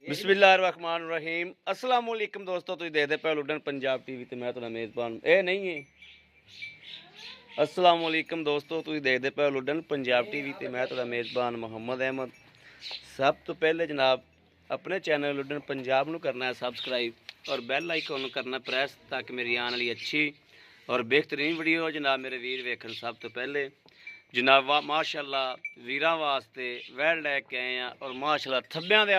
बिस्मिल्लाहिर्रहमानिर्रहीम अस्सलाम वालेकुम दोस्तों तुसीं देखदे पए लुडन पंजाब टीवी ते मैं तुहाडा मेज़बान ए नहीं है अस्सलाम वालेकुम दोस्तों तुसीं देखदे पए लुडन पंजाब टीवी ते मैं तुहाडा मेज़बान मोहम्मद अहमद। सब तो पहले जनाब अपने चैनल लुडन पंजाब नूं करना है सबसक्राइब और बैल आइकन करना प्रेस ताकि मेरी आने वाली अच्छी और बेहतरीन वीडियो जनाब मेरे वीर वेखन। सब तो पहले जनाब माशाअल्लाह वीरां वास्ते वैल लैके आए हैं और माशाअल्लाह थब्बियां दे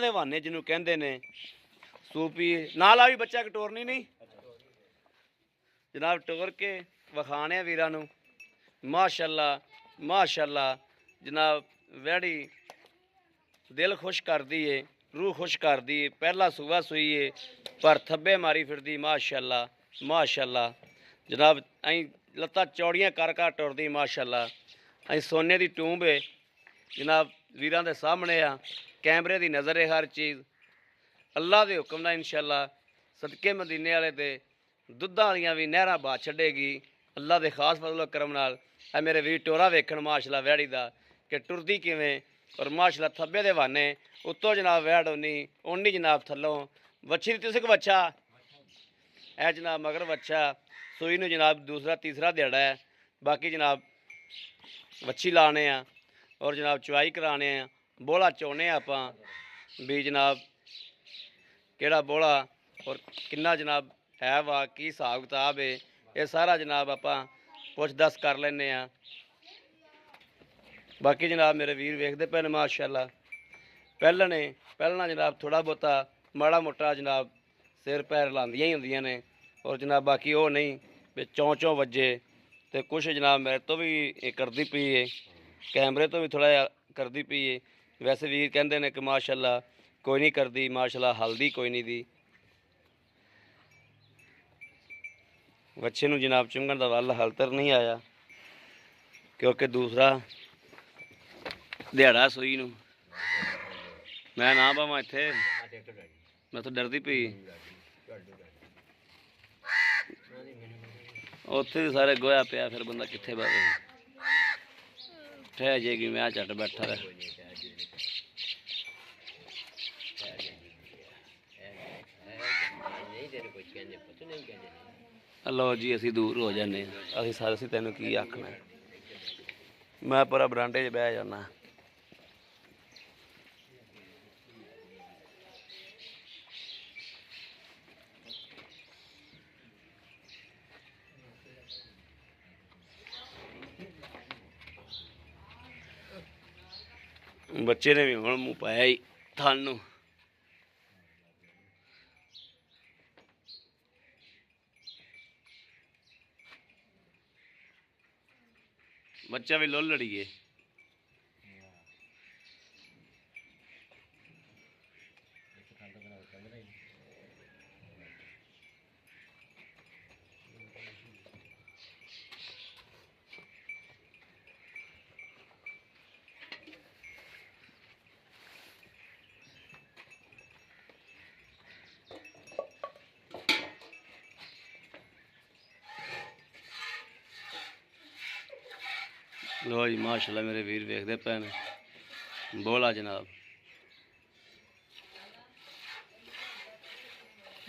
हवाने जिन्हों कहते ने सूपी नाल आ भी बच्चा कटोरनी नहीं जनाब टोर के वखाने वीरां नूं माशाअल्लाह माशाअल्लाह जनाब वैड़ी दिल खुश कर दी है रूह खुश कर दी है। पहला सूबा सूई है पर थब्बे मारी फिरदी माशाअल्लाह माशाअल्लाह जनाब अं लत्तां चौड़ियां कर टुरदी माशाअल्लाह अं सोने की टूंब है जनाब वीरां दे सामने आ कैमरे की नज़र है हर चीज़ अल्लाह के हुक्म नाल इंशाअल्लाह सदके मदीने वाले ते दुद्धां वालियां भी नहरां बा छड्डेगी अल्लाह के खास फजलो करम नाल। मेरे वीर टोरा वेखण माशाअल्लाह वैड़ी दा कि टुरदी किवें और माशाअल्लाह थब्बे दे वाने उत्तों जनाब वैड़ उन्नी जनाब थल्लों वच्छी दी तुसिक वच्छा है जनाब मगर वच्छा सूई नूं जनाब दूसरा तीसरा दिहाड़ा है। बाकी जनाब वच्छी लाने और जनाब चवाई कराने बोला चोने आपां भी जनाब केड़ा बोला और किन्ना जनाब है वा की हिसाब किताब है ये सारा जनाब आपां पुछ दस कर लेने। बाकी जनाब मेरे वीर वेखदे पे माशाअल्लाह पहलना जनाब थोड़ा बहुता माड़ा मोटा जनाब सिर पैर लांदियां ही होंदियां ने और जनाब बाकी वो नहीं भी चौं चौं वजे तो कुछ जनाब मेरे तो भी करती पई है कैमरे तो भी थोड़ा जिहा करती पई है। वैसे वीर कहते हैं कि माशाअल्लाह कोई नहीं करती माशाअल्लाह हल्दी कोई नहीं दी बच्चे नूं जनाब चुंगण दा वल हाल तक नहीं आया क्योंकि दूसरा दिहाड़ा सूई नूं मैं ना पावां इत्थे मैं तो डरदी पई उत्थे भी सारे गोया पिया फिर बंदा कित्थे बावे ठह जाएगी मैं झट बैठा रहा। लो जी असी दूर हो जाने असी सारे असी तेन की आखना मैं पूरा बरांडे च बह जाना। बच्चे ने भी हम मुँह पाया ही थानू बच्चा भी लोल लड़ी है। लो जी माशाअल्लाह मेरे वीर वेखदे पे ने बोला जनाब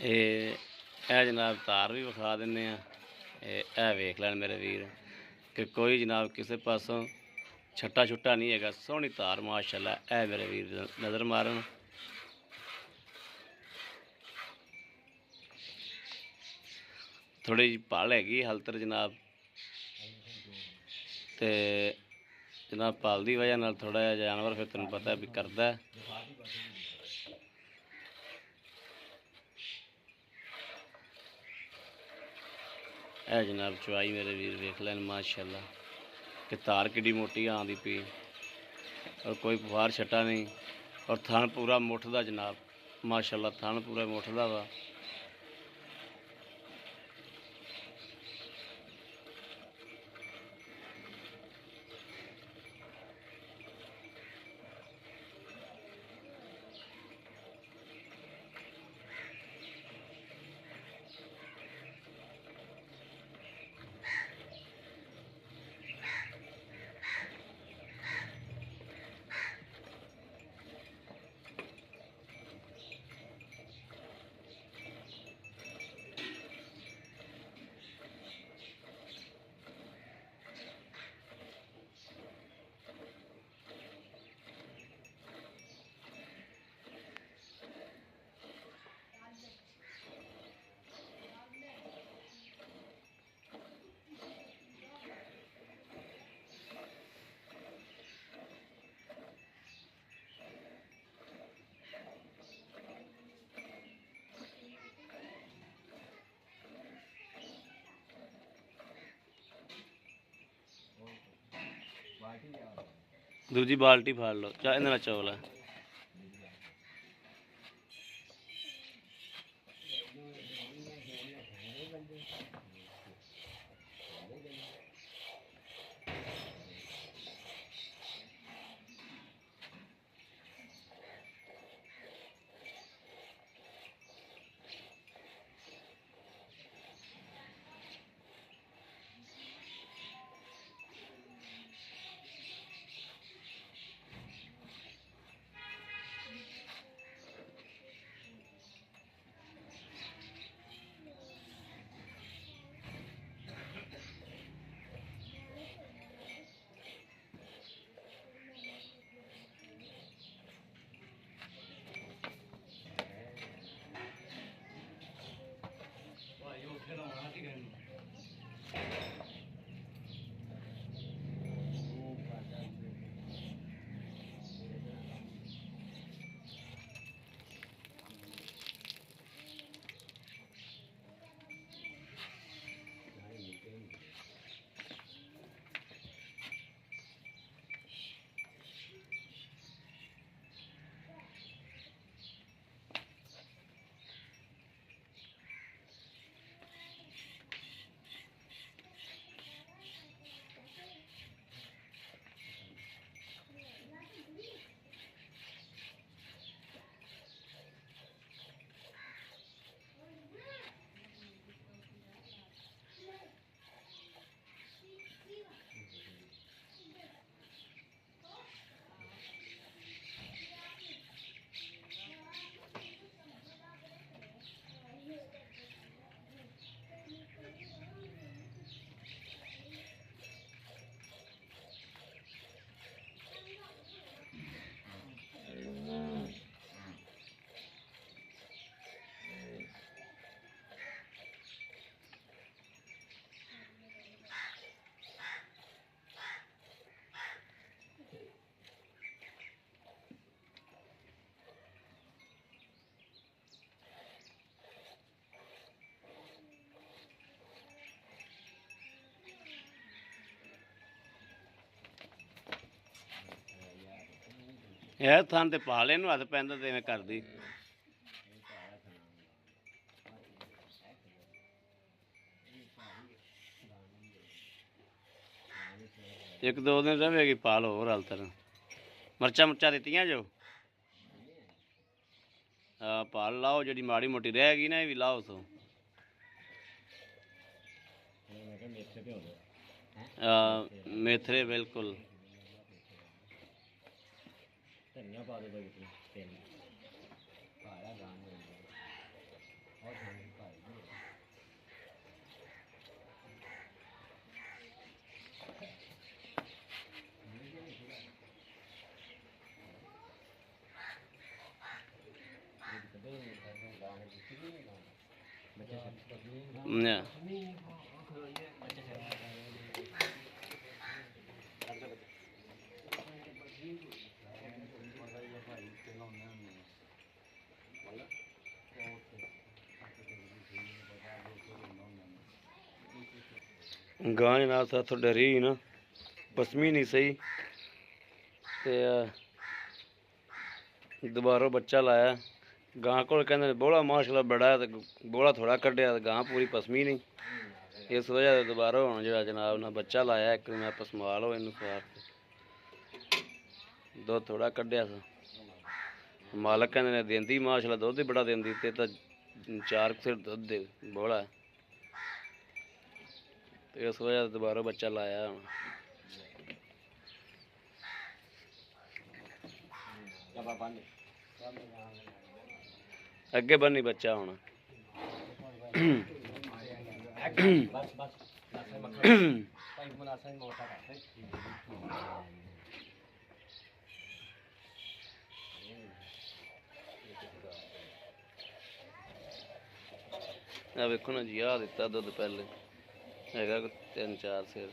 ए जनाब तार भी विखा दिन्ने ए वेख लैन मेरे वीर कि कोई जनाब किसी पासों छट्टा छुट्टा नहीं है सोहनी तार माशाअल्लाह ए मेरे वीर नज़र मारन। थोड़ी जी पल हैगी हलतर जनाब ते जनाब पल की वजह नाल थोड़ा जिहा जानवर फिर तेन पता भी करदा है। ए जनाब चवाई मेरे वीर वेख लैन माशाअल्लाह कि तार किड्डी मोटी आंदी पई और कोई फुहार छट्टा नहीं और थन पूरा मुठ दा जनाब माशाअल्लाह थन पूरा मुठ दा वा। दूजी बाल्टी फाड़ लो चा इन्हें चौल है यार थान ते पा ले हथ पैंदा ते कर दी एक दो दिन रहेगी पाल होर हाल तरह मरचा मुरचा दित्तियां जो पाल लाओ जी माड़ी मोटी रहेगी ना भी लाओ सो मेथरे बिल्कुल गां जनाब साथों डरी ही ना पसमी नहीं सही ते दोबारा बच्चा लाया गां को कहते बोला माशाल्लाह बड़ा है तो बोला थोड़ा कढ़िया तो गां पूरी पसमी नहीं इस वजह से दोबारा हुण जो जनाब ना बच्चा लाया एक मैं पसमा लो इन दुध थोड़ा कढ़िया सा मालक कहते देंदी माशाल्लाह दुध ही बड़ा देंदी ते तो 4 सिर दुध दे बोला तो इस वजह से दोबारा बच्चा लाया हूँ अगे बनी बच्चा होना वेखो ना जी आ दिता दुध पहले है 3-4 सिर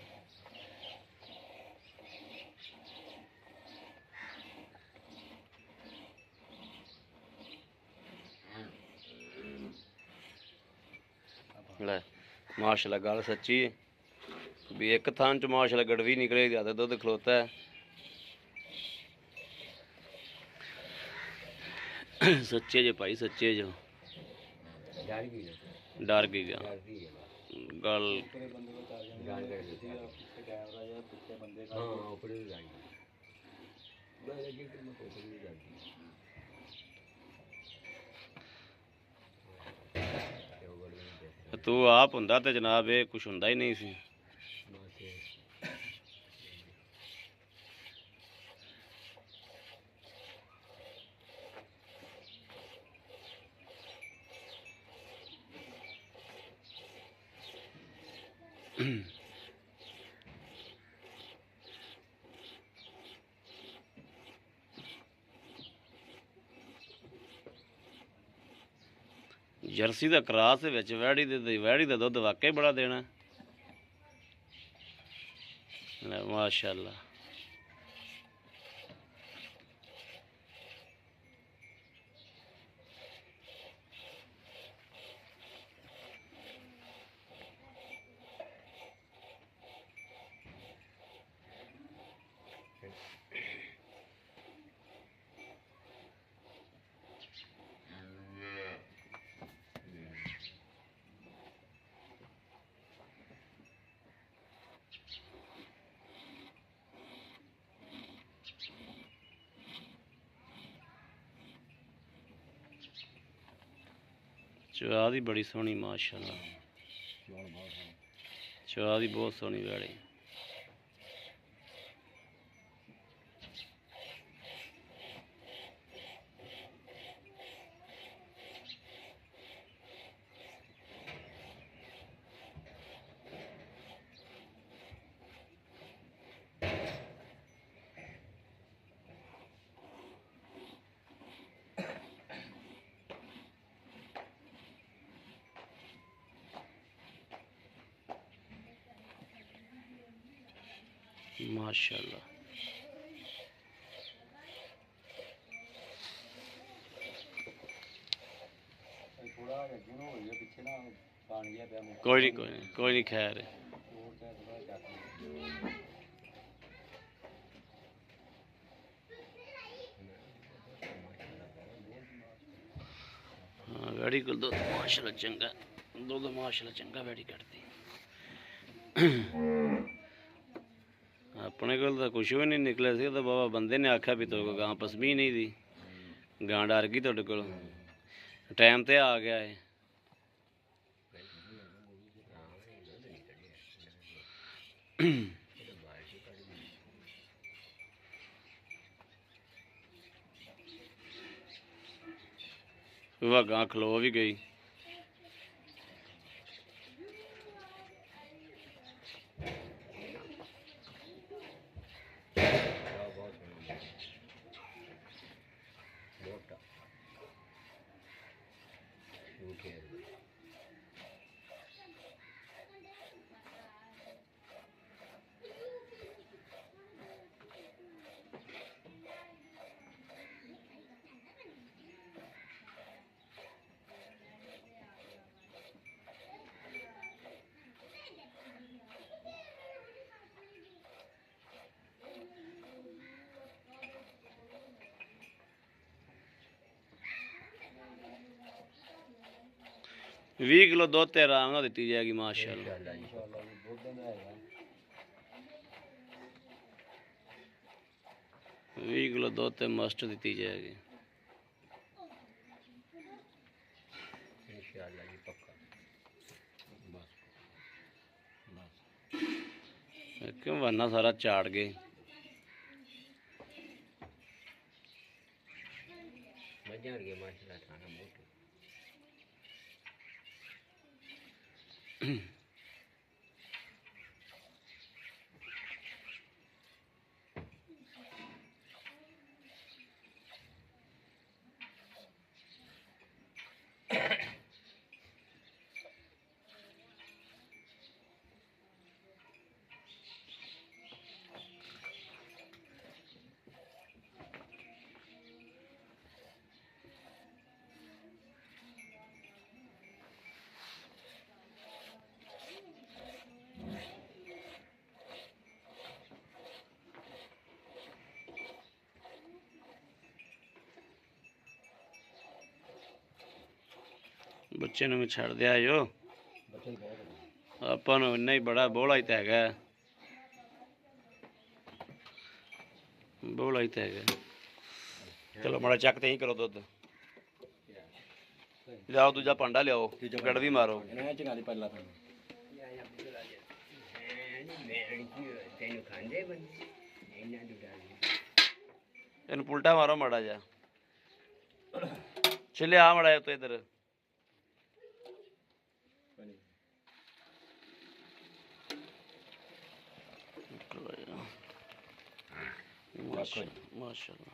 माशाल्लाह गल सच्ची है ਵੀ ਇੱਕ ਥਾਂ ਚ ਮਾਸ਼ਾਅੱਲਾ ਗੜਵੀ ਨਿਕਲੇ, ਜ਼ਿਆਦਾ ਦੁੱਧ ਖਲੋਤਾ ਹੈ। ਸੱਚੇ ਜੇ ਭਾਈ, ਸੱਚੇ ਜੋ ਡਰ ਗਈ ਗਿਆ ਗੱਲ। ਤੂੰ ਆਪ ਹੁੰਦਾ ਤੇ ਜਨਾਬ ਇਹ ਕੁਛ ਹੁੰਦਾ ਹੀ ਨਹੀਂ ਸੀ। ਜਰਸੀ ਦਾ ਕਰਾਸ ਦੇ ਵਿੱਚ ਵੈੜੀ ਦਾ ਦੁੱਧ ਵਾਕਈ ਬੜਾ ਦੇਣਾ ਮਾਸ਼ਾਅੱਲਾ। ਚਾਹ ਦੀ ਬੜੀ ਸੋਹਣੀ ਮਾਸ਼ਾਅੱਲਾ, ਚਾਹ ਦੀ ਬਹੁਤ ਸੋਹਣੀ ਵੈੜੀ। माशाल्लाह कोई नहीं खैर है। हाँ वैड़ी को दुध माशाल्लाह चंगा, दुध माशाल्लाह चंगा वैड़ी कटती। अपने को तो कुछ भी नहीं निकले सी, तो बाबा बंदे ने आख्या भी तो गां पसमी नहीं दी, गां डर गई तुहाडे कोल, टाइम ते आ गया है। वह गां खलो भी गई। भी किलो दुध ते आराम नाल दित्ती जाएगी माशाअल्लाह। 20 किलो दुध ते मस्ट दित्ती जाएगी इंशाअल्लाह जी पक्का। क्यों वरना सारा चाड़ गए। मजा आ गया माशाअल्लाह थाना बहुत। ਬੱਚੇ ਨੂੰ ਵੀ ਛੱਡ ਦਿਆ ਜੋ, ਆਪਾਂ ਨੂੰ ਇੰਨਾ ਹੀ ਬੜਾ ਬੋਲਾ ਹੀ ਤਾਂ ਹੈਗਾ, ਬੋਲਾ ਹੀ ਤਾਂ ਹੈਗਾ। ਚਲੋ ਮਾੜਾ ਚੱਕ ਤੇ ਹੀ ਕਰੋ ਦੁੱਧ, ਲਿਆਓ ਦੂਜਾ ਭਾਂਡਾ ਲਿਆਓ, ਗੜਵੀ ਮਾਰੋ। ਇਹਨੂੰ ਪੁਲਟਾ ਮਾਰੋ ਮਾੜਾ ਜਿਹਾ, ਛਿੱਲੇ ਆ ਮਾੜਾ ਜਿਹਾ ਇੱਧਰ। ਮਾਸ਼ਾਅੱਲਾ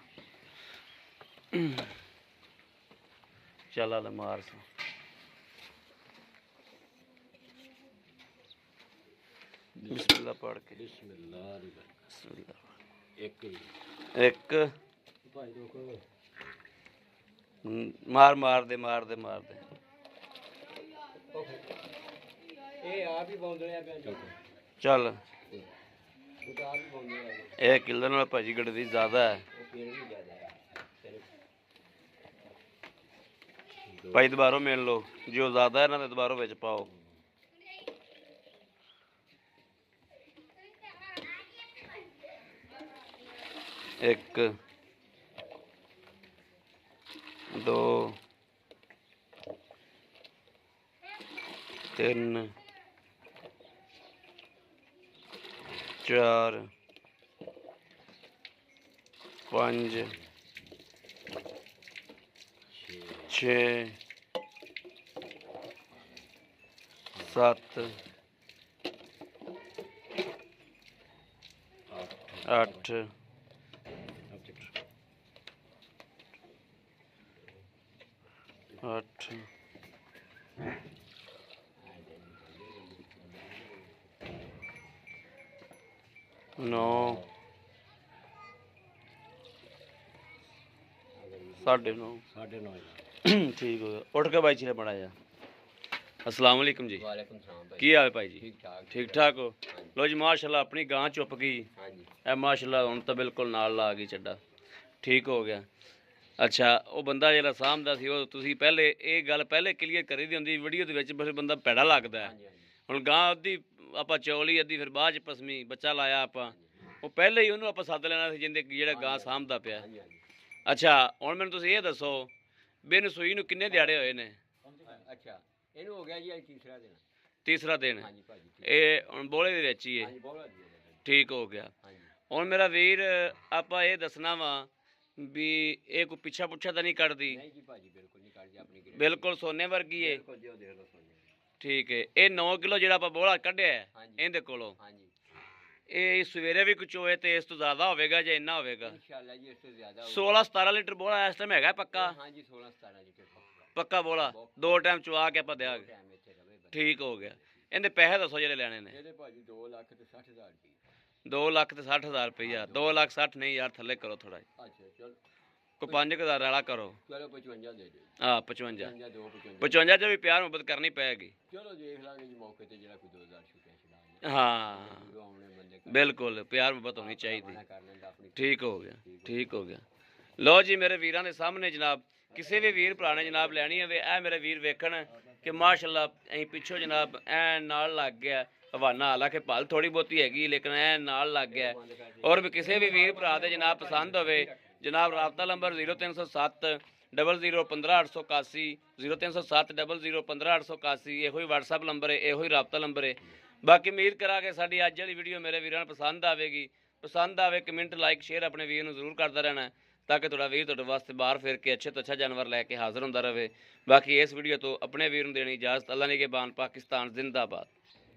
ਚੱਲ ਮਾਰ ਬਿਸਮਿल्लाह पढ़ के एक मार मार दे मार दे मार दे चल ਇਹ ਕਿੱਲਰ ਨਾਲ ਭਾਜੀ ਗੱਡੀ ਜ਼ਿਆਦਾ ਹੈ ਭਾਈ, ਦੁਬਾਰਾ ਮਿਲ ਲਓ, ਜੋ ਜ਼ਿਆਦਾ ਹੈ ਨਾ ਤੇ ਦੁਬਾਰਾ ਵਿੱਚ ਪਾਓ। एक दो तीन चार पांच छे सत्त अठ 8 9 9:30 ठीक हो गया। उठ के भाई बड़ा जा। अस्सलाम वालेकुम जी। वालेकुम सलाम भाई। की हाल है भाई जी? ठीक ठाक हो? लो जी माशाल्लाह अपनी गां चुप गई है माशाल्लाह, हुण तो बिल्कुल नाल ला गई चड्डा, ठीक हो गया। अच्छा वो बंदा ਜਿਹੜਾ ਸਾਂਭਦਾ ਸੀ ਉਹ ਤੁਸੀਂ ਪਹਿਲੇ ਇਹ ਗੱਲ ਪਹਿਲੇ ਕਲੀਅਰ ਕਰੀ ਦੀ ਹੁੰਦੀ ਵੀਡੀਓ ਦੇ ਵਿੱਚ, ਬਸ ਬੰਦਾ ਭੈੜਾ ਲੱਗਦਾ ਹੈ। ਹੁਣ ਗਾਂ ਅੱਧੀ ਆਪਾਂ ਚੌਲੀ ਅੱਧੀ ਫਿਰ ਬਾਅਦ ਚ ਪਸਮੀ ਬੱਚਾ ਲਾਇਆ ਆਪਾਂ, ਉਹ ਪਹਿਲੇ ਹੀ ਉਹਨੂੰ ਆਪਾਂ ਸੱਦ ਲੈਣਾ ਸੀ ਜਿੰਦੇ ਜਿਹੜਾ ਗਾਂ ਸਾਂਭਦਾ ਪਿਆ। ਅੱਛਾ ਹੁਣ ਮੈਨੂੰ ਤੁਸੀਂ ਇਹ ਦੱਸੋ ਵੀ ਇਹਨੂੰ ਸੂਈ ਨੂੰ ਕਿੰਨੇ ਦਿਹਾੜੇ ਹੋਏ ਨੇ? ਅੱਛਾ ਇਹਨੂੰ ਹੋ ਗਿਆ ਜੀ ਤੀਸਰਾ ਦਿਨ। ਇਹ ਹੁਣ ਬੋਲੇ ਦੇ ਵਿੱਚ ਹੀ ਹੈ, ਠੀਕ ਹੋ ਗਿਆ। ਹੁਣ ਮੇਰਾ ਵੀਰ ਆਪਾਂ ਇਹ ਦੱਸਣਾ ਵਾ ਵੀ ਇਹ ਕੋਈ ਪਿੱਛਾ ਪੁੱਛਾ ਤਾਂ ਨਹੀਂ ਕੱਢਦੀ? ਨਹੀਂ ਜੀ ਭਾਜੀ ਬਿਲਕੁਲ ਨਹੀਂ ਕੱਢਦੀ, ਆਪਣੀ ਬਿਲਕੁਲ ਸੋਨੇ ਵਰਗੀ ਹੈ। ਠੀਕ ਹੈ। ਇਹ 9 ਕਿਲੋ ਜਿਹੜਾ ਆਪਾਂ ਬੋਲਾ ਕੱਢਿਆ ਹੈ ਇਹਦੇ ਕੋਲੋਂ, ਇਹ ਸਵੇਰੇ ਵੀ ਕੁਝ ਹੋਏ ਤੇ ਇਸ ਤੋਂ ਜ਼ਿਆਦਾ ਹੋਵੇਗਾ ਜਾਂ ਇੰਨਾ ਹੋਵੇਗਾ? ਇਨਸ਼ਾਅੱਲਾ ਜੀ ਇਸ ਤੋਂ ਜ਼ਿਆਦਾ 16-17 ਲੀਟਰ ਬੋਲਾ ਇਸ ਟਾਈਮ ਹੈਗਾ ਪੱਕਾ? ਹਾਂਜੀ 16-17 ਲੀਟਰ ਪੱਕਾ ਬੋਲਾ, ਦੋ ਟਾਈਮ ਚਵਾ ਕੇ ਆਪਾਂ ਦਿਆਂਗੇ। ਠੀਕ ਹੋ ਗਿਆ। ਇਹਦੇ ਪੈਸੇ ਦੱਸੋ ਜਿਹੜੇ ਲੈਣੇ ਨੇ? ਇਹਦੇ ਭਾਜੀ 2,60,000 ਰੁਪਏ। 2,60,000 ਰੁਪਈਆ। 2,60,000 ਨਹੀਂ ਯਾਰ, ਥੱਲੇ ਕਰੋ ਥੋੜਾ ਜਿਹਾ। ਅੱਛਾ ਚਲ ਕੋਈ 5,000 ਵਾਲਾ ਕਰੋ। ਚਲੋ 55 ਦੇ ਦਿਓ। ਹਾਂ 55 55 ਚ ਵੀ ਪਿਆਰ ਮੁਹੱਬਤ ਕਰਨੀ ਪਏਗੀ। ਚਲੋ ਦੇਖ ਲਾਂਗੇ ਜੀ ਮੌਕੇ ਤੇ ਜਿਹੜਾ ਕੋਈ 2,000 ਛੁੱਟਿਆ ਛਡਾ। ਹਾਂ ਬਿਲਕੁਲ ਪਿਆਰ ਮੁਹੱਬਤ ਹੋਣੀ ਚਾਹੀਦੀ। ਠੀਕ ਹੋ ਗਿਆ, ਠੀਕ ਹੋ ਗਿਆ। ਲਓ ਜੀ ਮੇਰੇ ਵੀਰਾਂ ਦੇ ਸਾਹਮਣੇ ਜਨਾਬ, ਕਿਸੇ ਵੀ ਵੀਰ ਭਰਾ ਨੇ ਜਨਾਬ ਲੈਣੀ ਹੋਵੇ ਇਹ ਮੇਰੇ ਵੀਰ ਵੇਖਣ ਕਿ ਮਾਸ਼ਾਅੱਲਾ ਅਸੀਂ ਪਿੱਛੋਂ ਜਨਾਬ ਐ ਨਾਲ ਲੱਗ ਗਿਆ ਹਵਾਨਾ, ਹਾਲਾਂਕਿ ਭਲ ਥੋੜੀ ਬਹੁਤੀ ਹੈਗੀ ਲੇਕਿਨ ਐ ਨਾਲ ਲੱਗ ਗਿਆ। ਔਰ ਵੀ ਕਿਸੇ ਵੀ ਵੀਰ ਭਰਾ ਦੇ ਜਨਾਬ ਪਸੰਦ ਹੋਵੇ ਜਨਾਬ ਰਾਬਤਾ ਨੰਬਰ 0307 00 15 881 0307 00 15 881 ਇਹੋ ਹੀ WhatsApp ਨੰਬਰ ਹੈ, ਇਹੋ ਹੀ ਰਾਬਤਾ ਨੰਬਰ ਹੈ। ਬਾਕੀ ਉਮੀਦ ਕਰਾਂ ਕਿ ਸਾਡੀ ਅੱਜ ਵਾਲੀ ਵੀਡੀਓ ਮੇਰੇ ਵੀਰਾਂ ਨੂੰ ਪਸੰਦ ਆਵੇਗੀ। ਪਸੰਦ ਆਵੇ ਕਮੈਂਟ ਲਾਈਕ ਸ਼ੇਅਰ ਆਪਣੇ ਵੀਰ ਨੂੰ ਜ਼ਰੂਰ ਕਰਦਾ ਰਹਿਣਾ ਤਾਂ ਕਿ ਤੁਹਾਡਾ ਵੀਰ ਤੁਹਾਡੇ ਵਾਸਤੇ ਬਾਹਰ ਫਿਰ ਕੇ ਅੱਛੇ ਤੋਂ ਅੱਛਾ ਜਾਨਵਰ ਲੈ ਕੇ ਹਾਜ਼ਰ ਹੁੰਦਾ ਰਹੇ। ਬਾਕੀ ਇਸ ਵੀਡੀਓ ਤੋਂ ਆਪਣੇ ਵੀਰ ਨੂੰ ਦੇਣੀ ਇਜਾਜ਼ਤ। ਅੱਲਾ ਨਿਗਹਿਬਾਨ। ਪਾਕਿਸਤਾਨ ਜ਼ਿੰਦਾਬਾਦ।